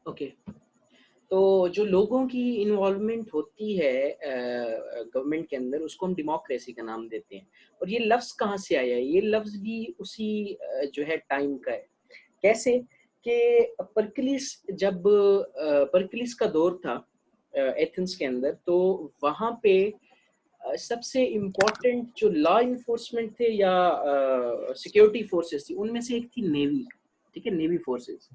Okay. तो जो लोगों की इन्वॉल्वमेंट होती है गवर्नमेंट के अंदर, उसको हम डेमोक्रेसी का नाम देते हैं। और ये लफ्ज़ कहाँ से आया है? ये लफ्ज़ भी उसी जो है टाइम का है। कैसे कि परक्लिस जब परक्लिस का दौर था एथेंस के अंदर, तो वहाँ पे सबसे इम्पोर्टेंट जो लॉ इन्फोर्समेंट थे या सिक्योरिटी फोर्सेस थी, उनमें से एक थी नेवी। ठीक है, नेवी फोर्सेस।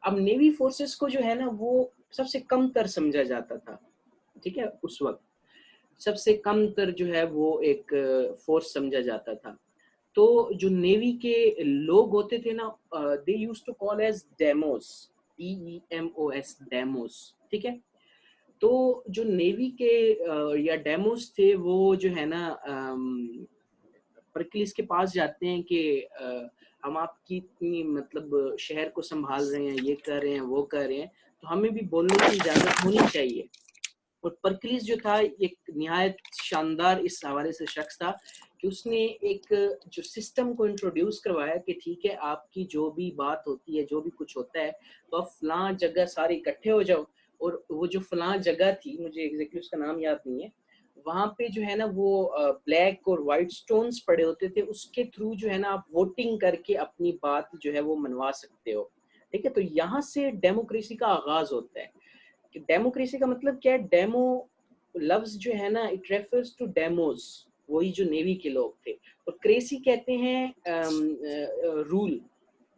अब नेवी फोर्सेस को जो है ना, वो सबसे कम तर समझा जाता था। ठीक है, उस वक्त सबसे कम तर जो है वो एक फोर्स समझा जाता था। तो जो नेवी के लोग होते थे ना, they use to call as demos, DEMOS, demos. ठीक है। तो जो नेवी के या डेमोस थे, वो जो है ना परक्लिस के पास जाते हैं कि हम आपकी इतनी मतलब शहर को संभाल रहे हैं, ये कर रहे हैं, वो कर रहे हैं, तो हमें भी बोलने की इजाजत होनी चाहिए। और परक्लिस जो था, एक निहायत शानदार इस हवाले से शख्स था कि उसने एक जो सिस्टम को इंट्रोड्यूस करवाया कि ठीक है, आपकी जो भी बात होती है, जो भी कुछ होता है, तो आप फलां जगह सारे इकट्ठे हो जाओ। और वो जो फलां जगह थी, मुझे एग्जैक्टली उसका नाम याद नहीं है, वहाँ पे जो है ना वो ब्लैक और वाइट स्टोन्स पड़े होते थे, उसके थ्रू जो है ना आप वोटिंग करके अपनी बात जो है वो मनवा सकते हो। ठीक है, तो यहाँ से डेमोक्रेसी का आगाज होता है। कि डेमोक्रेसी का मतलब क्या है? डेमो लफ्ज जो है ना, इट रेफर्स टू डेमोस, वही जो नेवी के लोग थे। और क्रेसी कहते हैं rule,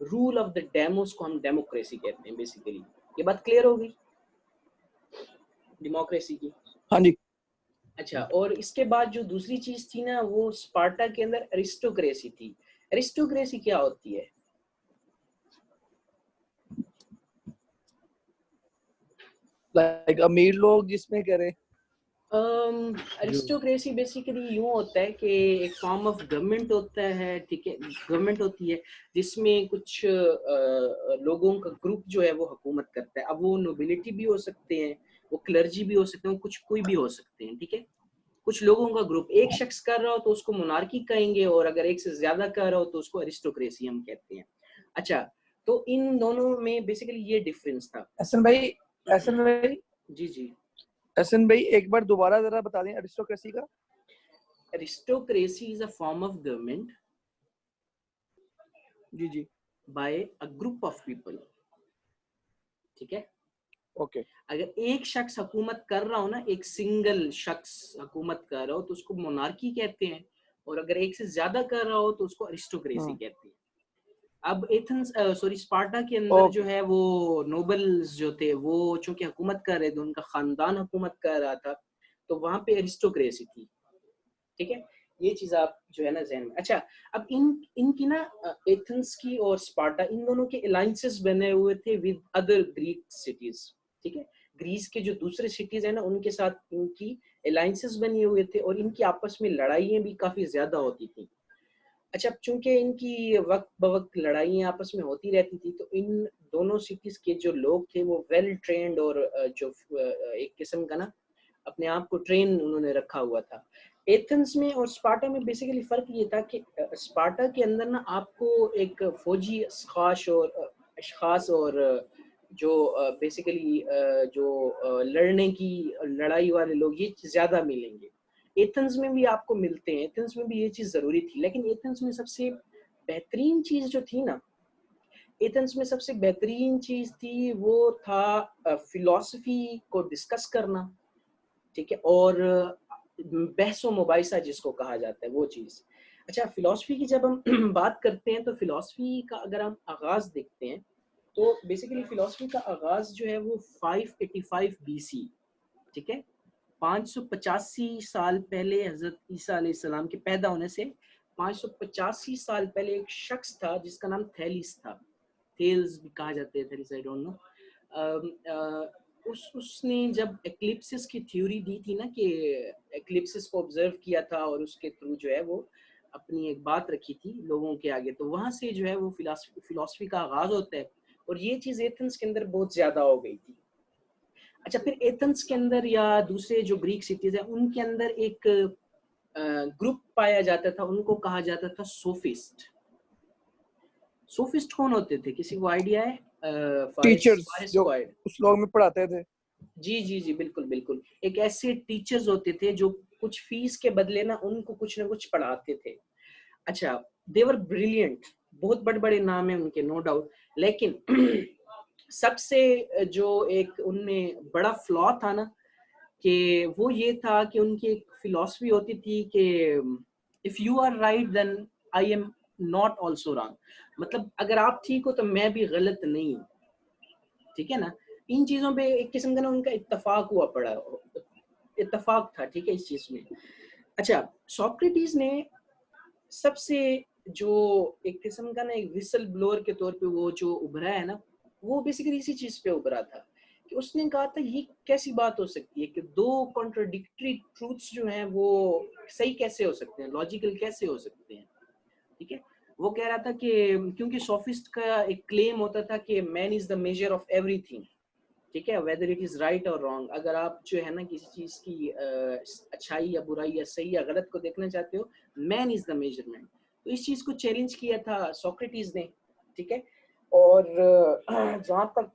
rule of the demos को हम डेमोक्रेसी कहते हैं बेसिकली। ये बात क्लियर हो गई डेमोक्रेसी की? हाँ जी। अच्छा, और इसके बाद जो दूसरी चीज थी ना, वो स्पार्टा के अंदर अरिस्टोक्रेसी थी। अरिस्टोक्रेसी क्या होती है? लाइक अमीर लोग जिसमें करे जो। अरिस्टोक्रेसी बेसिकली यूँ होता है कि एक फॉर्म ऑफ गवर्नमेंट होता है। ठीक है, गवर्नमेंट होती है जिसमें कुछ लोगों का ग्रुप जो है वो हुकूमत करता है। अब वो नोबिलिटी भी हो सकते हैं, वो क्लर्जी भी हो सकते हैं, कुछ कोई भी हो सकते हैं। ठीक है, कुछ लोगों का ग्रुप एक शख्स कर रहा हो तो उसको मोनार्की कहेंगे, और अगर एक से ज्यादा कर रहा हो तो उसको अरिस्टोक्रेसी हम कहते हैं। अच्छा, तो इन दोनों में बेसिकली ये डिफरेंस था। एहसन भाई, एहसन भाई, जी जी। एहसन भाई, एक बार दोबारा जरा बता दें अरिस्टोक्रेसी का। Aristocracy is a form of government जी जी। By a group of people. ठीक है, ओके। अगर एक शख्स हुकूमत कर रहा हो ना, एक सिंगल शख्स हुकूमत कर रहा हो तो उसको मोनार्की कहते हैं। और अगर एक से ज्यादा कर रहा हो तो उसको अरिस्टोक्रेसी कहते हैं। अब एथेंस सॉरी स्पार्टा के अंदर जो ओके। है वो नोबल्स जो थे, वो चूंकि हुकूमत कर रहे थे, उनका खानदान हुकूमत कर रहा था, तो वहां पे अरिस्टोक्रेसी थी। ठीक है, ये चीज आप जो है ना जहन में। अच्छा, अब इनकी ना एथेंस की और स्पार्टा, इन दोनों के अलायंसेस बने हुए थे विद अदर ग्रीक सिटीज। ठीक है, ग्रीस के जो दूसरे सिटीज है ना, उनके साथ इनकी अलायंसेस बने हुए थे, और इनकी आपस में लड़ाइयाँ भी काफी ज्यादा होती थी। अच्छा, चूंकि इनकी वक्त बवक्त लड़ाइयाँ आपस में होती रहती थी, तो इन दोनों सिटीज के जो लोग थे वो वेल ट्रेंड, और जो एक किस्म का ना अपने आप को ट्रेन उन्होंने रखा हुआ था। एथेंस में और स्पार्टा में बेसिकली फर्क ये था कि स्पार्टा के अंदर ना आपको एक फौजी अशखास और जो बेसिकली जो लड़ने की, लड़ाई वाले लोग, ये ज्यादा मिलेंगे। एथेंस में भी आपको मिलते हैं, एथेंस में भी ये चीज जरूरी थी, लेकिन एथेंस में सबसे बेहतरीन चीज जो थी ना, एथेंस में सबसे बेहतरीन चीज थी वो था फिलॉसफी को डिस्कस करना। ठीक है, और बहसो मुबाइसा जिसको कहा जाता है, वो चीज। अच्छा, फिलॉसफी की जब हम बात करते हैं, तो फिलॉसफी का अगर हम आगाज देखते हैं, तो बेसिकली फिलॉसफी का आगाज जो है वो 585 BC। ठीक है, 585 साल पहले हजरत ईसा अलैहिस्सलाम के पैदा होने से 585 साल पहले एक शख्स था जिसका नाम थेलिस था। थेल्स भी कहा जाता है, थेलिस, आई डोंट नो। उसने जब एक्लिप्सिस की थ्योरी दी थी ना, कि एक्लिप्सिस को ऑब्जर्व किया था और उसके थ्रू जो है वो अपनी एक बात रखी थी लोगों के आगे, तो वहां से जो है वो फिलॉसफी का आगाज होता है। और ये चीज एथेंस के अंदर बहुत ज्यादा हो गई थी। अच्छा, फिर एथेंस के अंदर या दूसरे जो ग्रीक सिटीज है, उनके अंदर एक ग्रुप पाया जाता था, उनको कहा जाता था सोफिस्ट। सोफिस्ट कौन होते थे, किसी को आइडिया है? टीचर्स फारिस जो स्क्वायड। उस लोग में पढ़ाते थे। जी जी जी, बिल्कुल बिल्कुल। एक ऐसे टीचर्स होते थे जो कुछ फीस के बदले ना उनको कुछ ना कुछ पढ़ाते थे। अच्छा, दे वर ब्रिलियंट, बहुत बड़े बड़े नाम है उनके, नो डाउट, लेकिन सबसे जो एक उनमें बड़ा फ्लॉ था ना, कि वो ये था कि उनकी एक फिलॉसफी होती थी कि if you are right then I am not also wrong, मतलब अगर आप ठीक हो तो मैं भी गलत नहीं हूँ, ठीक है ना। इन चीजों पे एक किस्म का ना उनका इत्तेफाक हुआ पड़ा, इत्तेफाक था, ठीक है, इस चीज में। अच्छा, सोक्रेटिस ने सबसे जो एक किस्म का ना एक विसल ब्लोअर के तौर पे वो जो उभरा है ना, वो बेसिकली इसी चीज पे उभरा था कि उसने कहा था ये कैसी बात हो सकती है कि दो कॉन्ट्राडिक्टरी ट्रूथ्स जो हैं वो सही कैसे हो सकते हैं, लॉजिकल कैसे हो सकते हैं, ठीक है। वो कह रहा था कि क्योंकि सोफिस्ट का एक क्लेम होता था कि man is the measure of everything, ठीक है, वेदर इट इज राइट और रॉन्ग। अगर आप जो है ना किसी चीज की अच्छाई या बुराई या सही या गलत को देखना चाहते हो, मैन इज द मेजरमेंट। तो इस चीज को चैलेंज किया था सोक्रेटिस ने, ठीक है। और जहाँ तक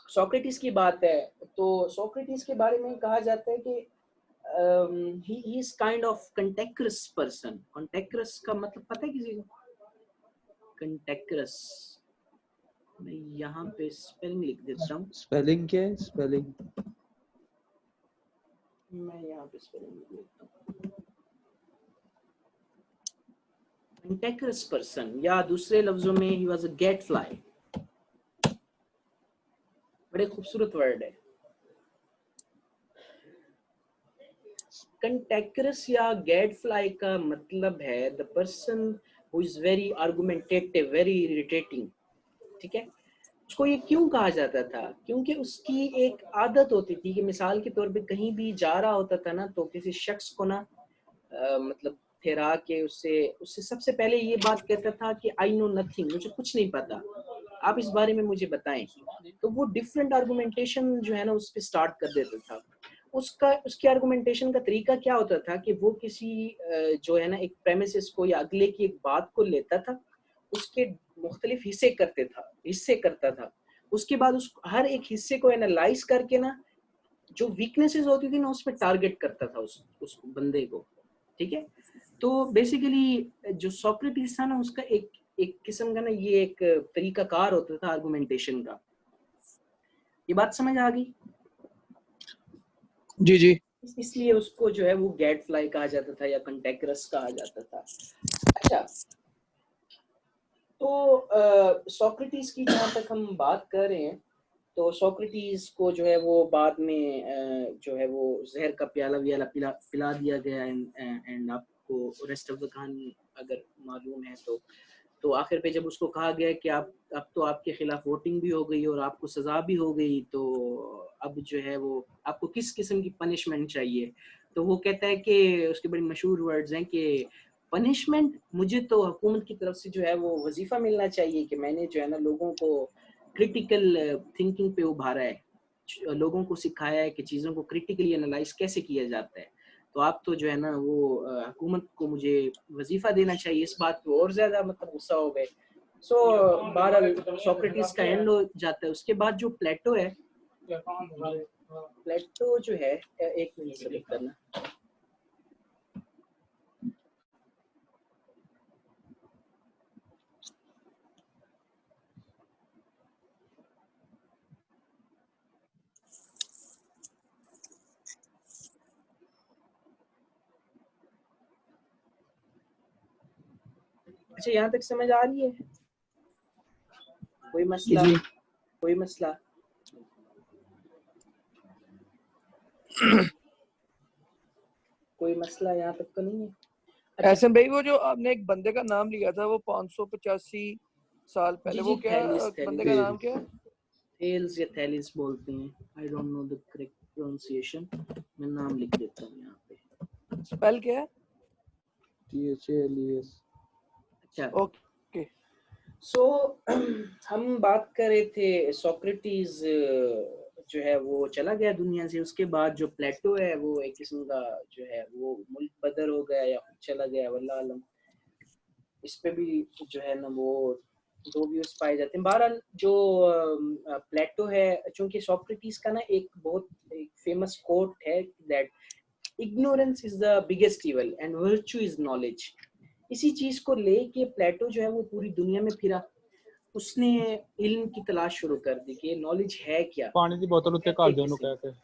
सोक्रेटिस की बात है, तो सोक्रेटिस के बारे में कहा जाता है कि he is kind of cantankerous person। cantankerous का मतलब पता है किसी को? cantankerous, मैं यहाँ पे स्पेलिंग लिख देता हूँ। स्पेलिंग क्या है? स्पेलिंग मैं यहाँ पे स्पेलिंग लिख देता हूँ। cantankerous person, या दूसरे लफ्जों में he was a gadfly। बड़े खूबसूरत वर्ड है cantankerous या gadfly का मतलब है the person who is very argumentative, very irritating, ठीक है। उसको ये क्यों कहा जाता था? क्योंकि उसकी एक आदत होती थी कि मिसाल के तौर पे कहीं भी जा रहा होता था ना, तो किसी शख्स को ना मतलब ठहरा के उससे उससे सबसे पहले ये बात कहता था कि आई नो नथिंग, मुझे कुछ नहीं पता, आप इस बारे में मुझे बताएं। तो वो डिफरेंट आर्गुमेंटेशन जो है ना उस पर स्टार्ट कर देता था। उसकी आर्गुमेंटेशन का तरीका क्या होता था कि वो किसी जो है ना एक प्रेमिसेस को या अगले की एक बात को लेता था, उसके मुख्तलिफ हिस्से करता था, उसके बाद उस हर एक हिस्से को एनालाइज करके ना जो वीकनेसेस होती थी ना उस पर टारगेट करता था उस बंदे को, ठीक है। तो बेसिकली जो सोक्रेटिस था ना उसका एक एक किस्म का ना ये एक तरीकाकार होता था आर्गुमेंटेशन का। ये बात समझ आ गई? जी जी। इसलिए उसको जो है वो गैडफ्लाई कहा जाता था या कंटेक्रस कहा जाता था। अच्छा, तो सोक्रेटिस की जहाँ तक हम बात कर रहे हैं, तो सोक्रेटिस को जो है वो बाद में जो है वो जहर का प्याला व्याला पिला दिया गया। एंड आपको रेस्ट ऑफ द कहानी अगर मालूम है तो आखिर पे जब उसको कहा गया कि आप अब तो आपके खिलाफ वोटिंग भी हो गई और आपको सजा भी हो गई, तो अब जो है वो आपको किस किस्म की पनिशमेंट चाहिए, तो वो कहता है कि उसके बड़ी मशहूर वर्ड्स हैं कि पनिशमेंट, मुझे तो हुकूमत की तरफ से जो है वो वजीफा मिलना चाहिए कि मैंने जो है ना लोगों को क्रिटिकल थिंकिंग पे उभारा है, लोगों को सिखाया है कि चीज़ों को क्रिटिकली एनालाइज कैसे किया जाता है। तो आप तो जो है ना वो हुकूमत को मुझे वजीफा देना चाहिए। इस बात पे और ज्यादा मतलब गुस्सा हो गए। सो बहरहाल सोक्रेटिस का एंड हो जाता है। उसके बाद जो प्लेटो है, प्लेटो जो है, एक मिनट से करना, अच्छा यहाँ तक समझ आ रही है? कोई मसला? जी। कोई मसला? कोई मसला यहाँ तक तो नहीं है? अच्छा, एहसन भाई, वो जो आपने एक बंदे का नाम लिया था वो 585 साल जी पहले, जी, वो क्या थैलिस बंदे का नाम क्या है? थेल्स या थैलिस बोलते हैं, I don't know the correct pronunciation, मैं नाम लिख देता हूँ यहाँ पे। स्पेल क्या है? THALES। अच्छा, ओके। सो हम बात कर रहे थे सोक्रेटिस जो है वो चला गया दुनिया से। उसके बाद जो प्लेटो है वो एक किस्म का जो है वो मुल्क बदर हो गया या खुद चला गया, वल्लाह आलम। इस पे भी जो है ना वो दो व्यूज पाए जाते हैं। बहरहाल जो प्लेटो है, चूंकि सोक्रेटिस का ना एक बहुत एक फेमस कोट है that ignorance is the biggest evil and virtue is knowledge. इसी चीज को लेके प्लेटो जो है वो पूरी दुनिया में फिरा, उसने इल्म की तलाश शुरू कर दी कि नॉलेज है क्या, पानी की बोतल उत्ते कहते घाल दे ओनू किसे, कह के।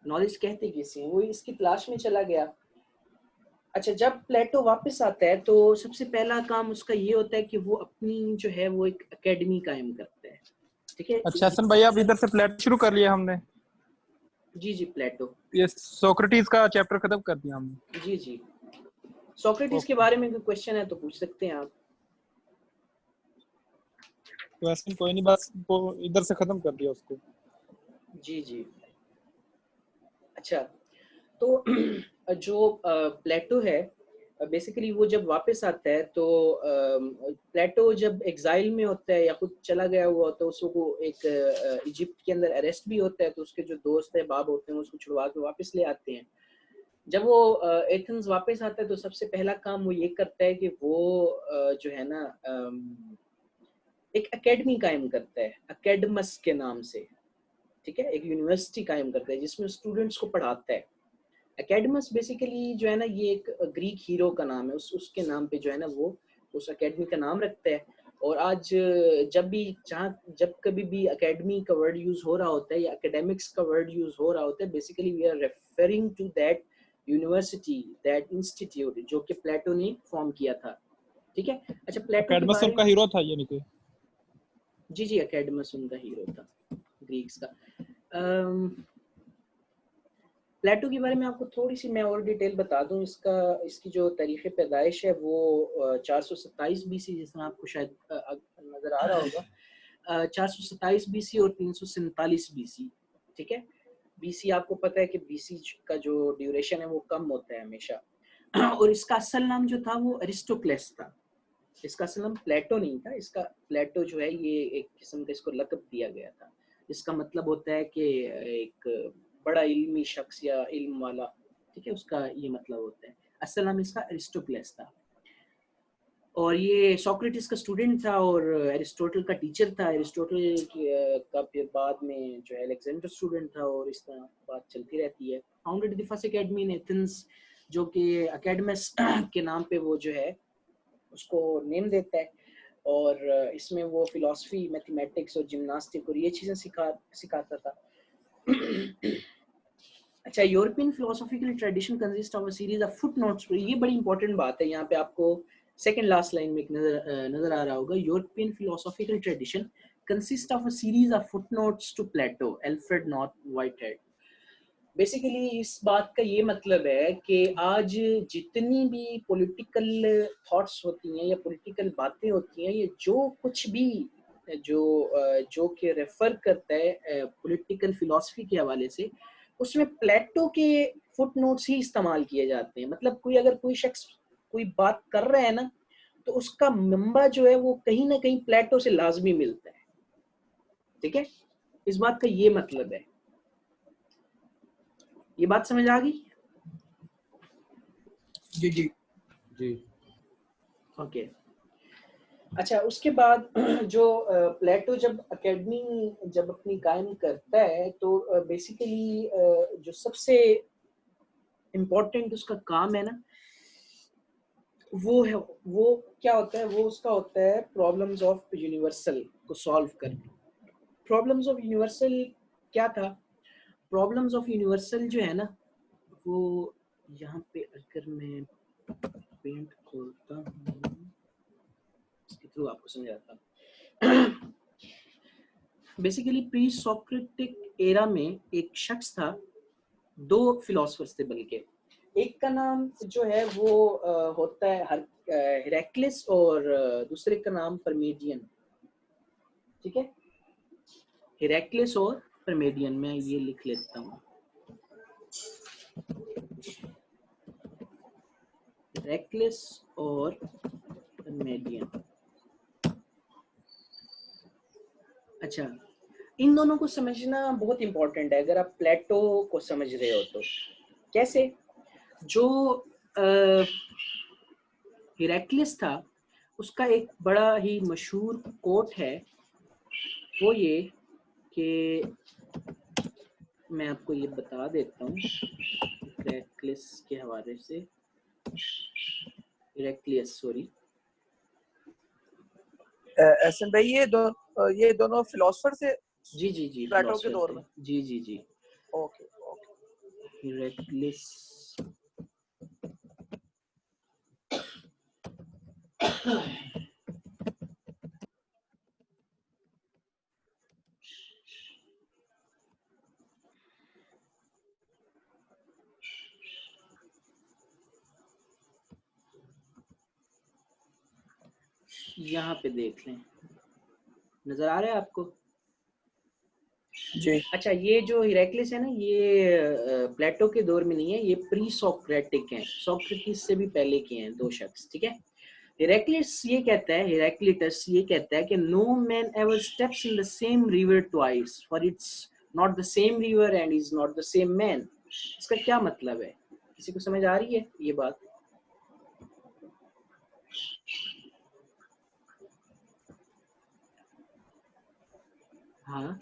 नॉलेज कहते किसे, वो इसकी तलाश में चला गया। अच्छा, जब प्लेटो वापस आता है तो सबसे पहला काम उसका ये होता है कि वो अपनी जो है वो एक एकेडमी कायम करता है। ठीक है। अच्छा हसन भाई, अब इधर से प्लेटो शुरू कर लिया हमने। जी जी, प्लेटो। ये सोक्रेटिस का चैप्टर खत्म कर दिया हमने। जी जी, सोक्रेटिस के ओके, बारे में कोई क्वेश्चन है तो पूछ सकते हैं आप। तो हसन कोई नहीं, बस वो इधर से खत्म कर दिया उसको। जी जी। अच्छा, तो जो प्लेटो है बेसिकली वो जब वापस आता है तो प्लेटो जब एग्जाइल में होता है या खुद चला गया हुआ होता है, उसको एक इजिप्ट के अंदर अरेस्ट भी होता है, तो उसके जो दोस्त है बाब होते हैं उसको छुड़वा के वापस ले आते हैं। जब वो एथेंस वापस आता है तो सबसे पहला काम वो ये करता है कि वो जो है ना एक एकेडमी कायम करता है अकेडमस के नाम से। ठीक है, एक यूनिवर्सिटी कायम करता है जिसमें स्टूडेंट्स को पढ़ाता है। एकेडमस बेसिकली जो है ना ये एक ग्रीक हीरो का नाम है, उसके नाम पे जो है ना वो उस एकेडमी का नाम रखता है। और आज जब कभी भी एकेडमी का वर्ड यूज हो रहा होता है या एकेडमिक्स का वर्ड यूज हो रहा होता है, basically we are referring to that university, that institute जो कि प्लेटो ने फॉर्म किया था। ठीक है। अच्छा, प्लेटो के एकेडमस बारे उनका में, हीरो था यानी कि। जी जी, एकेडमस उनका हीरो था ग्रीक्स का। प्लेटो के बारे में आपको थोड़ी सी मैं और डिटेल बता दूं। इसकी जो तारीख़ पैदाइश है वो 427 बीसी, जिस तरह आपको शायद नज़र आ रहा होगा, 427 बीसी और 347 बीसी। ठीक है। बीसी आपको पता है कि बीसी का जो ड्यूरेशन है वो कम होता है हमेशा। और इसका असल नाम जो था वो अरिस्टोक्लेस था। इसका असल नाम प्लेटो नहीं था। इसका प्लेटो जो है ये एक किस्म का इसको लक़ब दिया गया था, जिसका मतलब होता है कि एक बड़ा इल्मी शख्स या इल्म वाला। ठीक है, उसका ये मतलब होता है। असल नाम इसका अरिस्टोक्लेस था और ये सोक्रेटिस का स्टूडेंट था और एरिस्टोटल का टीचर था। एरिस्टोटल का फिर बाद में जो है अलेक्जेंडर स्टूडेंट था और इस तरह बात चलती रहती है। Founded the first academy in Athens, जो कि अकेडमस के नाम पे वो जो है उसको नेम देता है। और इसमें वो फिलॉसफी, मैथमेटिक्स और जिम्नास्टिक और ये चीज़ें सिखाता था। अच्छा, European philosophical tradition consist of a series of footnotes. ये बड़ी इंपॉर्टेंट बात है, यहाँ पे आपको सेकंड लास्ट लाइन में एक नजर आ रहा होगा। European philosophical tradition consist of a series of footnotes to Plato, Alfred North Whitehead. Basically इस बात का ये मतलब है कि आज जितनी भी पॉलिटिकल थॉट्स होती हैं या पॉलिटिकल बातें होती हैं, ये जो कुछ भी जो कि रेफर करता है पॉलिटिकल फिलॉसफी के हवाले से, उसमें प्लेटो के फुटनोट्स ही इस्तेमाल किए जाते हैं। मतलब अगर कोई शख्स कोई बात कर रहा है ना, तो उसका मंबा जो है वो कहीं ना कहीं प्लेटो से लाजमी मिलता है। ठीक है, इस बात का ये मतलब है। ये बात समझ आ गई? जी जी जी। ओके। अच्छा, उसके बाद जो प्लेटो जब एकेडमी जब अपनी कायम करता है तो बेसिकली जो सबसे इम्पोर्टेंट उसका काम है ना, वो क्या होता है, वो उसका होता है प्रॉब्लम्स ऑफ यूनिवर्सल को सॉल्व करना। प्रॉब्लम्स ऑफ यूनिवर्सल क्या था? प्रॉब्लम्स ऑफ यूनिवर्सल जो है ना वो, यहाँ पे अगर मैं पेंट खोलता हूँ इसके थ्रू आपको समझाता हूँ। बेसिकली प्री सोक्रेटिक एरा में एक शख्स था, दो फिलोसफर्स थे बल्कि। एक का नाम जो है वो होता है हेराक्लिस और दूसरे का नाम परमेडियन। ठीक है, हेराक्लिस और परमेडियन, मैं ये लिख लेता हूँ। हेराक्लिस और परमेडियन। अच्छा, इन दोनों को समझना बहुत इंपॉर्टेंट है अगर आप प्लेटो को समझ रहे हो तो। कैसे? जो हेराक्लिस था उसका एक बड़ा ही मशहूर कोट है, वो ये कि मैं आपको ये बता देता हूँ हेराक्लियस के हवाले से, हेराक्लियस सॉरी, एहसन भाई ये दोनों फिलोसफर थे जी जी जी, प्लेटो के फिलोसफर दौर थे, में। जी जी जी। Okay okay. हेराक्लियस यहाँ पे देख लें, नजर आ रहा है आपको? जी अच्छा, ये जो हिराक्लियस है ना, ये प्लेटो के दौर में नहीं है, ये प्री सोक्रेटिक हैं, सोक्रेटिस से भी पहले के हैं दो शख्स, ठीक है। हिराक्लियस ये कहता है, हिराक्लिटस ये कहता है कि no man ever steps in the same river twice, for it's not the same river and is not the same man. इसका क्या मतलब है, किसी को समझ आ रही है ये बात? हाँ,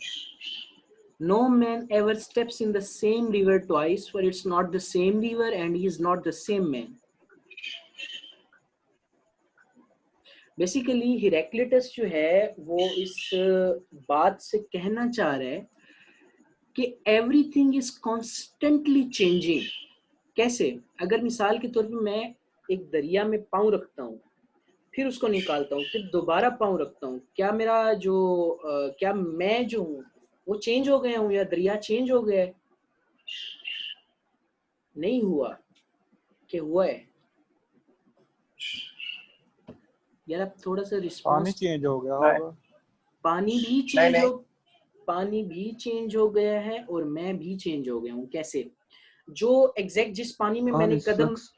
no man ever steps in the same river twice, for it's not the same river and he is not the same man. Basically Heraclitus जो है वो इस बात से कहना चाह रहा है कि एवरीथिंग इज कॉन्स्टेंटली चेंजिंग। कैसे? अगर मिसाल के तौर पे मैं एक दरिया में पाँव रखता हूँ, फिर उसको निकालता हूँ, फिर दोबारा पाँव रखता हूँ, क्या मेरा जो क्या मैं जो हूँ वो चेंज हो गया हूँ या दरिया चेंज हो गया है? नहीं हुआ। कि हुआ है? यार आप थोड़ा सा पानी रिस्पॉन्स। चेंज हो गया नहीं होगा। पानी भी नहीं चेंज नहीं हो, पानी भी चेंज हो गया है और मैं भी चेंज हो गया हूँ। कैसे? जो एग्जैक्ट जिस पानी में ऑल मैंने is Kadam, flux.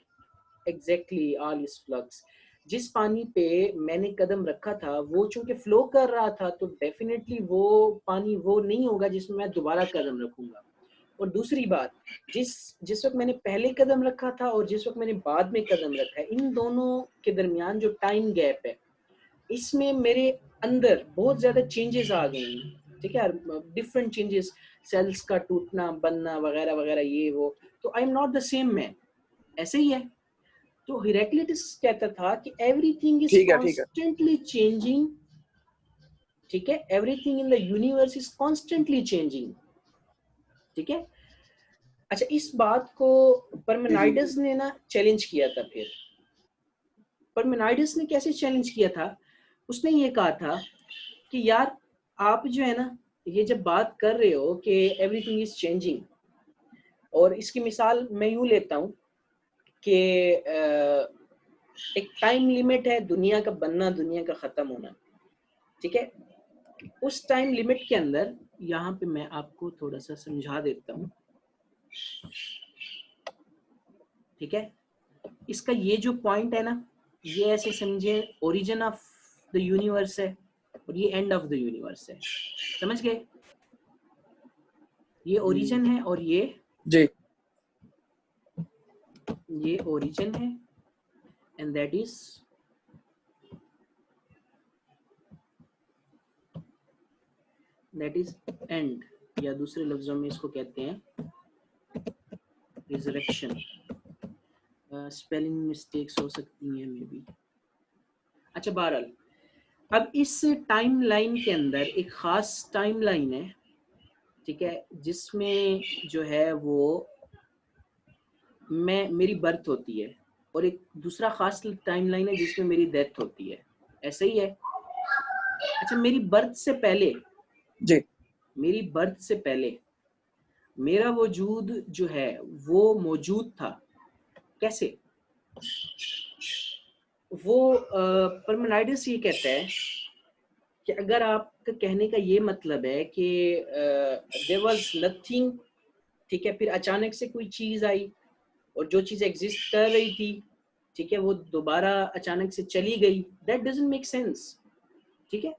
Exactly all is flux, जिस पानी पे मैंने कदम रखा था वो चूंकि फ्लो कर रहा था, तो डेफिनेटली वो पानी वो नहीं होगा जिसमें मैं दोबारा कदम रखूंगा। और दूसरी बात, जिस जिस वक्त मैंने पहले कदम रखा था और जिस वक्त मैंने बाद में कदम रखा है, इन दोनों के दरमियान जो टाइम गैप है, इसमें मेरे अंदर बहुत ज्यादा चेंजेस आ गए हैं, ठीक है, डिफरेंट चेंजेस, सेल्स का टूटना बनना वगैरह वगैरह ये वो, तो आई am not the same man. ऐसे ही है। तो हिराक्लिटस कहता था कि एवरीथिंग इज ठीक है कॉन्स्टेंटली चेंजिंग, ठीक है, everything in the universe is constantly changing, ठीक है। अच्छा, इस बात को जी जी परमेनाइडस ने ना चैलेंज किया था। फिर परमेनाइडस ने कैसे चैलेंज किया था? उसने ये कहा था कि यार आप जो है ना, ये जब बात कर रहे हो कि एवरीथिंग इज चेंजिंग, और इसकी मिसाल मैं यूं लेता हूं कि एक टाइम लिमिट है दुनिया का बनना, दुनिया का खत्म होना, ठीक है। उस टाइम लिमिट के अंदर, यहाँ पे मैं आपको थोड़ा सा समझा देता हूँ, ठीक है। इसका ये जो पॉइंट है ना, ये ऐसे समझे ओरिजिन ऑफ द यूनिवर्स है और ये एंड ऑफ द यूनिवर्स है। समझ गए? ये ओरिजिन है और जी ये ओरिजिन है, एंड दैट इज एंड, या दूसरे लफ्जों में इसको कहते हैं रिजरेक्शन। स्पेलिंग मिस्टेक्स हो सकती हैं मे बी। अच्छा, बहरहाल, अब इस टाइम लाइन के अंदर एक खास टाइम लाइन है, ठीक है, जिसमें जो है वो मेरी बर्थ होती है, और एक दूसरा खास टाइम लाइन है जिसमें मेरी डेथ होती है। ऐसे ही है। अच्छा, जी मेरी बर्थ से पहले मेरा वजूद जो है वो मौजूद था। कैसे? वो परमेनाइडस ये कहता है कि अगर आपका कहने का ये मतलब है कि देयर वाज नथिंग, ठीक है, फिर अचानक से कोई चीज़ आई और जो चीज़ एग्जिस्ट कर रही थी, ठीक है, वो दोबारा अचानक से चली गई, दैट डजंट मेक सेंस, ठीक है।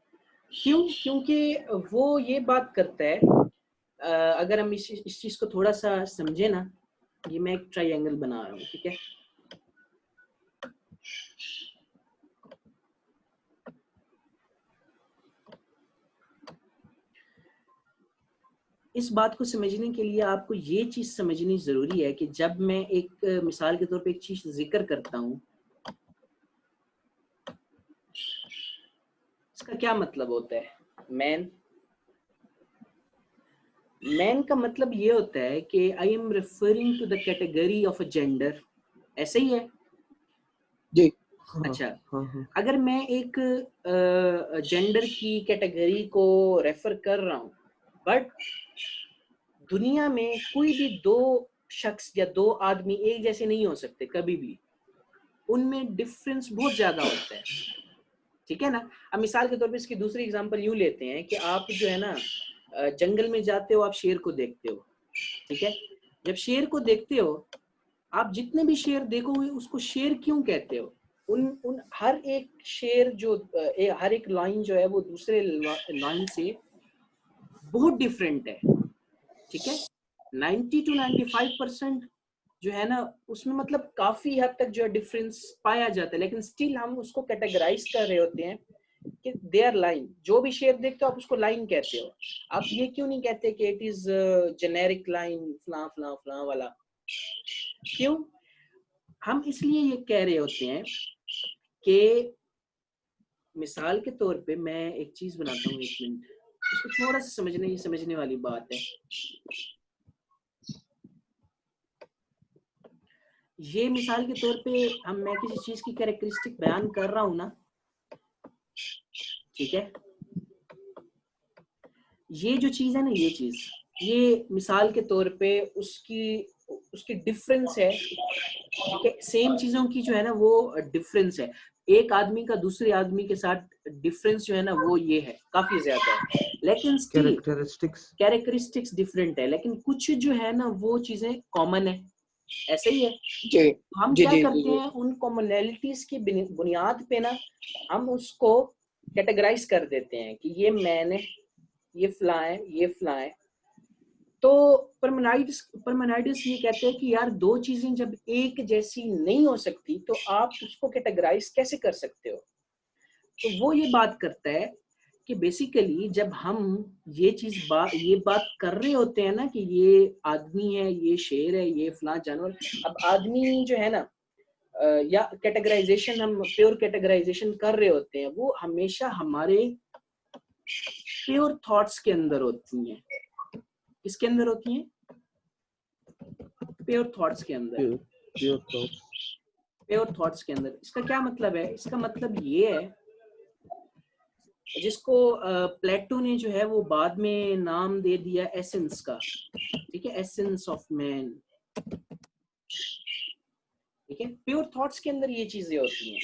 क्यों? क्योंकि वो ये बात करता है, अगर हम इस चीज़ को थोड़ा सा समझे ना, ये मैं एक ट्रायंगल बना रहा हूँ, ठीक है। इस बात को समझने के लिए आपको ये चीज समझनी जरूरी है कि जब मैं एक मिसाल के तौर पे एक चीज जिक्र करता हूँ, इसका क्या मतलब होता है। मैन का मतलब ये होता है कि I am referring to the category of a gender, ऐसे ही है जी। अच्छा, हाँ। अगर मैं एक जेंडर की कैटेगरी को रेफर कर रहा हूँ, बट दुनिया में कोई भी दो शख्स या दो आदमी एक जैसे नहीं हो सकते कभी भी, उनमें डिफरेंस बहुत ज्यादा होता है, ठीक है ना। अब मिसाल के तौर पे इसकी दूसरी एग्जांपल यूं लेते हैं कि आप जो है ना जंगल में जाते हो, आप शेर को देखते हो, ठीक है। जब शेर को देखते हो, आप जितने भी शेर देखोगे उसको शेर क्यों कहते हो, उन हर एक शेर जो हर एक लाइन जो है वो दूसरे लाइन से बहुत डिफरेंट है, ठीक है। 90 to 95% जो है ना उसमें मतलब काफी हद तक जो है डिफरेंस पाया जाता है, लेकिन स्टिल हम उसको कैटेगराइज कर रहे होते हैं कि दे आर लाइन। जो भी शेर देखते हो आप उसको लाइन कहते हो, आप ये क्यों नहीं कहते कि इट इज जेनेरिक लाइन फला फला फला वाला, क्यों? हम इसलिए ये कह रहे होते हैं कि मिसाल के तौर पे मैं एक चीज बनाता हूँ, एक मिनट, इसको थोड़ा सा समझने वाली बात है। ये मिसाल के तौर पे मैं किसी चीज की कैरेक्टरिस्टिक बयान कर रहा हूं ना, ठीक है, ये जो चीज है ना, ये चीज, ये मिसाल के तौर पे उसकी डिफरेंस है, ठीक है। सेम चीजों की जो है ना वो डिफरेंस है, एक आदमी का दूसरे आदमी के साथ डिफरेंस जो है ना वो ये है, काफी ज्यादा है, लेकिन स्टिल कैरेक्टरिस्टिक्स डिफरेंट है, लेकिन कुछ जो है ना वो चीजें कॉमन है, ऐसे ही है जी। हम जी क्या जी करते जी हैं, उन कॉमनैलिटीज की बुनियाद पे ना हम उसको कैटेगराइज कर देते हैं कि ये मैन है, ये फला है, ये फला है। तो परमेनाइड्स ये कहते हैं कि यार दो चीजें जब एक जैसी नहीं हो सकती तो आप उसको कैटेगराइज कैसे कर सकते हो। तो वो ये बात करता है कि बेसिकली जब हम ये बात कर रहे होते हैं ना कि ये आदमी है, ये शेर है, ये फला जानवर, अब आदमी जो है ना या कैटेगराइजेशन, हम प्योर कैटेगराइजेशन कर रहे होते हैं, वो हमेशा हमारे प्योर थॉट्स के अंदर होती हैं। किसके अंदर होती हैं? प्योर थॉट्स के अंदर, प्योर थॉट्स के अंदर। इसका क्या मतलब है? इसका मतलब ये है जिसको प्लेटो ने जो है वो बाद में नाम दे दिया एसेंस का, ठीक है, एसेंस ऑफ मैन, ठीक है। प्योर थॉट्स के अंदर ये चीजें होती हैं।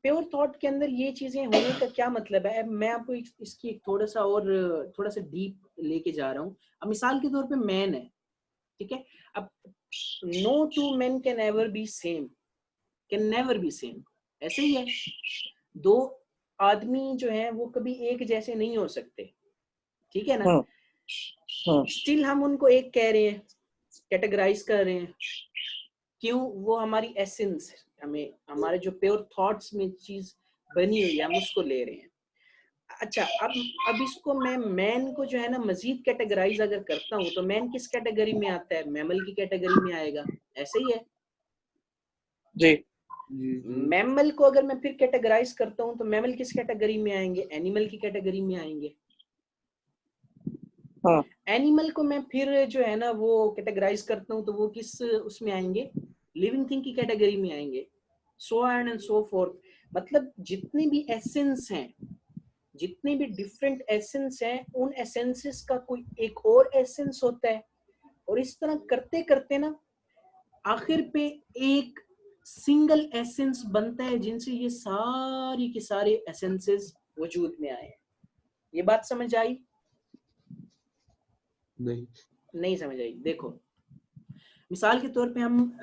प्योर थॉट के अंदर ये चीजें होने का क्या मतलब है? मैं आपको इसकी थोड़ा सा डीप लेके जा रहा हूँ। अब मिसाल के तौर पे मैन है, ठीक है। अब no two man can ever be same, can never be same, ऐसे ही है। दो आदमी जो है वो कभी एक जैसे नहीं हो सकते, ठीक है ना। स्टिल हम उनको एक कह रहे हैं, कैटेगराइज कर रहे हैं, क्यों? वो हमारी एसेंस, हमें हमारे जो प्योर थॉट्स में चीज बनी हुई है हम उसको ले रहे हैं। अच्छा, अब इसको मैं मैन को जो है ना मजीद कैटेगराइज अगर करता हूँ तो मैन किस कैटेगरी में आता है? मैमल की कैटेगरी में आएगा, ऐसे ही है जी। मैमल को अगर मैं फिर कैटेगराइज करता हूँ तो मैमल किस कैटेगरी में आएंगे? एनिमल की कैटेगरी में आएंगे। एनिमल को मैं फिर जो है ना वो कैटेगराइज करता हूँ तो वो किस उसमें आएंगे? लिविंग थिंग की कैटेगरी में आएंगे, सो एंड सो फोर्थ। मतलब जितने भी एसेंस हैं, जितने भी डिफरेंट एसेंस हैं, उन एसेंसेस का कोई एक और एसेंस होता है, और इस तरह करते करते ना आखिर पे एक सिंगल एसेंस बनता है जिनसे ये सारी के सारे एसेंसेस वजूद में आए। ये बात समझ आई? नहीं समझ आई। देखो मिसाल के तौर पे हम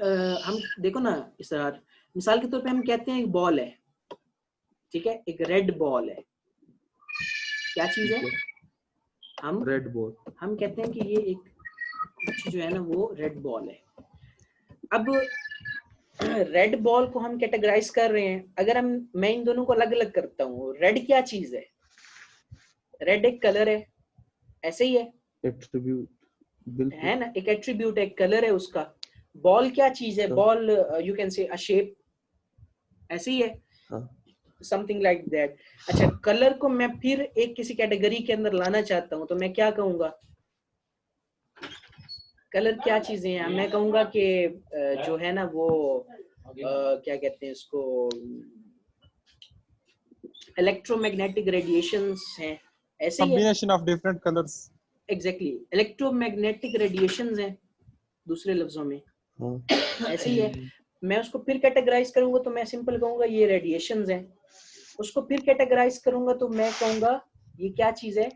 देखो ना इसरार, मिसाल के तौर पे हम कहते हैं एक बॉल है, ठीक है, एक रेड बॉल है। क्या चीज है? हम रेड बॉल, हम कहते हैं कि ये एक जो है ना वो रेड बॉल है। अब रेड बॉल को हम कैटेगराइज कर रहे हैं, अगर मैं इन दोनों को अलग अलग करता हूँ, रेड क्या चीज है? रेड एक कलर है, ऐसे ही है, एट्रीब्यूट बिल्कुल है ना, एक एट्रीब्यूट है, कलर है उसका। बॉल क्या चीज है? हाँ। Ball you can say a shape, ऐसे ही है, हाँ समथिंग लाइक दैट। अच्छा, कलर को मैं फिर एक किसी कैटेगरी के अंदर लाना चाहता हूँ तो मैं क्या कहूंगा? कलर क्या चीजें हैं? मैं कहूंगा कि जो है ना वो क्या कहते हैं इसको, इलेक्ट्रोमैग्नेटिक रेडिएशंस हैं, ऐसे ही है। combination of different colors. Exactly, electromagnetic radiations हैं दूसरे लफ्जों में, हाँ ऐसे ही है। मैं उसको फिर कैटेगराइज करूंगा तो मैं सिंपल कहूंगा ये रेडिएशंस हैं। उसको फिर कैटेगराइज करूंगा तो मैं कहूंगा ये क्या चीज है?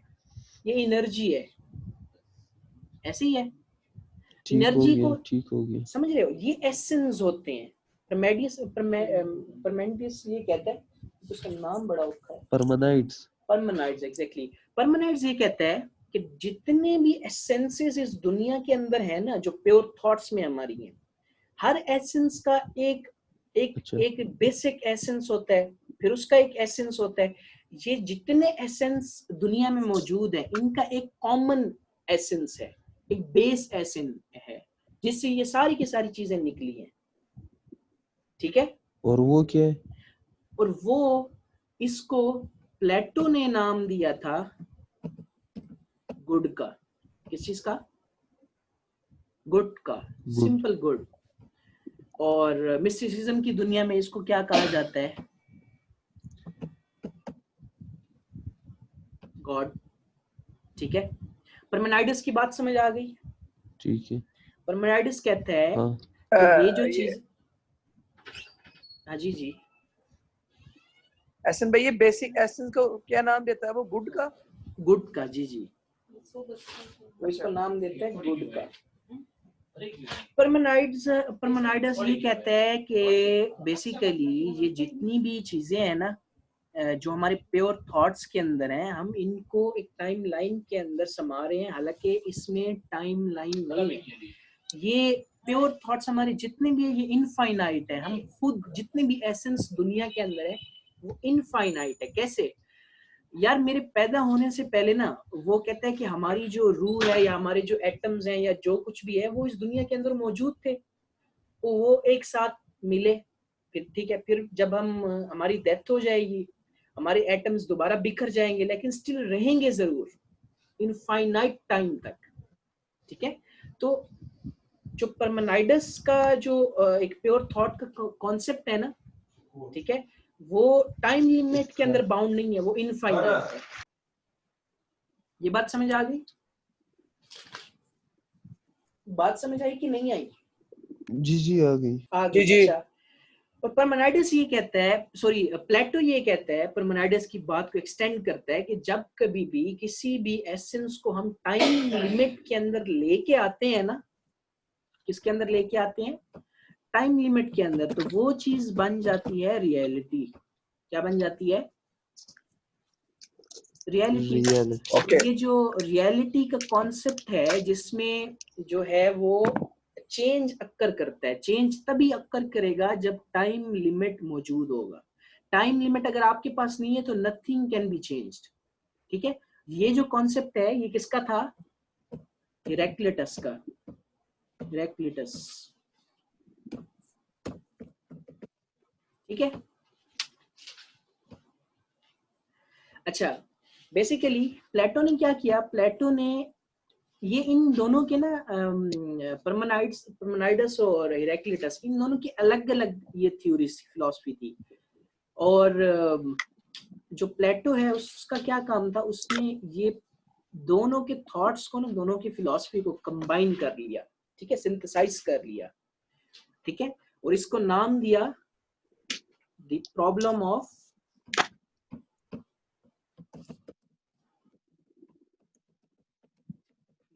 ये एनर्जी है, ऐसे ही है। ठीक हो एनर्जी गया को ठीक हो गया। समझ रहे हो? ये एसेंस होते हैं। परमेडियस ये कहता है, उसका नाम बड़ा औखा है, परमानाइट्स परमानाइट्स, एग्जैक्टली। परमानाइट्स ये कहता है कि जितने भी एसेंसेस इस दुनिया के अंदर है ना, जो प्योर थॉट्स में हमारी हैं, हर एसेंस का एक एक अच्छा एक बेसिक एसेंस होता है, फिर उसका एक एसेंस होता है। ये जितने एसेंस दुनिया में मौजूद है, इनका एक कॉमन एसेंस है, एक बेस एसेंस है, जिससे ये सारी की सारी चीजें निकली हैं, ठीक है। और वो क्या है? और वो, इसको प्लेटो ने नाम दिया था गुड का। किस चीज का? गुड का, गुड सिंपल गुड। और मिस्टिसिज्म की दुनिया में इसको क्या कहा जाता है? गॉड, ठीक है। परमेनाइडस की बात समझ आ गई? ठीक है। परमेनाइडस कहता है हाँ कि ये जो चीज, हाँ जी जी, एसन भाई ये बेसिक एसेंस को क्या नाम देता है वो? गुड का? गुड का, जी जी, वो इसको नाम देता है गुड का। परमेनाइडस ये कहता है कि बेसिकली ये जितनी भी चीजें हैं ना, जो हमारे प्योर थॉट्स के अंदर हैं, हम इनको एक टाइम लाइन के अंदर समा रहे हैं, हालांकि इसमें टाइम लाइन नहीं है। ये प्योर थॉट्स हमारे जितने भी है, ये इनफाइनाइट है। हम खुद जितने भी एसेंस दुनिया के अंदर है वो इनफाइनाइट है। कैसे यार? मेरे पैदा होने से पहले ना, वो कहता है कि हमारी जो रूह है या हमारे जो एटम्स हैं या जो कुछ भी है, वो इस दुनिया के अंदर मौजूद थे, तो वो एक साथ मिले, फिर ठीक है, फिर जब हम हमारी डेथ हो जाएगी, हमारे एटम्स दोबारा बिखर जाएंगे, लेकिन स्टिल रहेंगे जरूर इनफाइनाइट टाइम तक, ठीक है। तो जो परमेनाइडस का जो एक प्योर थॉट का कॉन्सेप्ट है ना, ठीक है, वो टाइम लिमिट के अंदर बाउंड नहीं है, वो इनफाइनाइट है। ये बात समझ आ गई? बात समझ आई कि नहीं आई? जी आ गई। आ गई, जी। अच्छा। और परमेनाइडस ये कहता है, सॉरी प्लेटो ये कहता है, परमेनाइडस की बात को एक्सटेंड करता है कि जब कभी भी किसी भी एसेंस को हम टाइम लिमिट के अंदर लेके आते हैं ना, किसके अंदर लेके आते हैं? टाइम लिमिट के अंदर, तो वो चीज बन जाती है रियलिटी। क्या बन जाती है? रियलिटी। रियल ओके ये जो रियलिटी का कॉन्सेप्ट है, जिसमें जो है वो चेंज अक्कर करता है। चेंज तभी अक्कर करेगा जब टाइम लिमिट मौजूद होगा। टाइम लिमिट अगर आपके पास नहीं है तो नथिंग कैन बी चेंज्ड, ठीक है। ये जो कॉन्सेप्ट है ये किसका था? हेराक्लिटस का। हेराक्लिटस, ठीक है। अच्छा, बेसिकली प्लेटो ने क्या किया? प्लेटो ने ये इन दोनों के ना परमेनाइडस और हेराक्लिटस, इन दोनों की अलग अलग ये थ्योरीज, फिलॉसफी थी। और जो प्लेटो है उसका क्या काम था? उसने ये दोनों के थॉट्स को ना, दोनों की फिलॉसफी को कंबाइन कर लिया, ठीक है, सिंथेसाइज कर लिया, ठीक है। और इसको नाम दिया द प्रॉब्लम ऑफ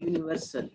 यूनिवर्सल।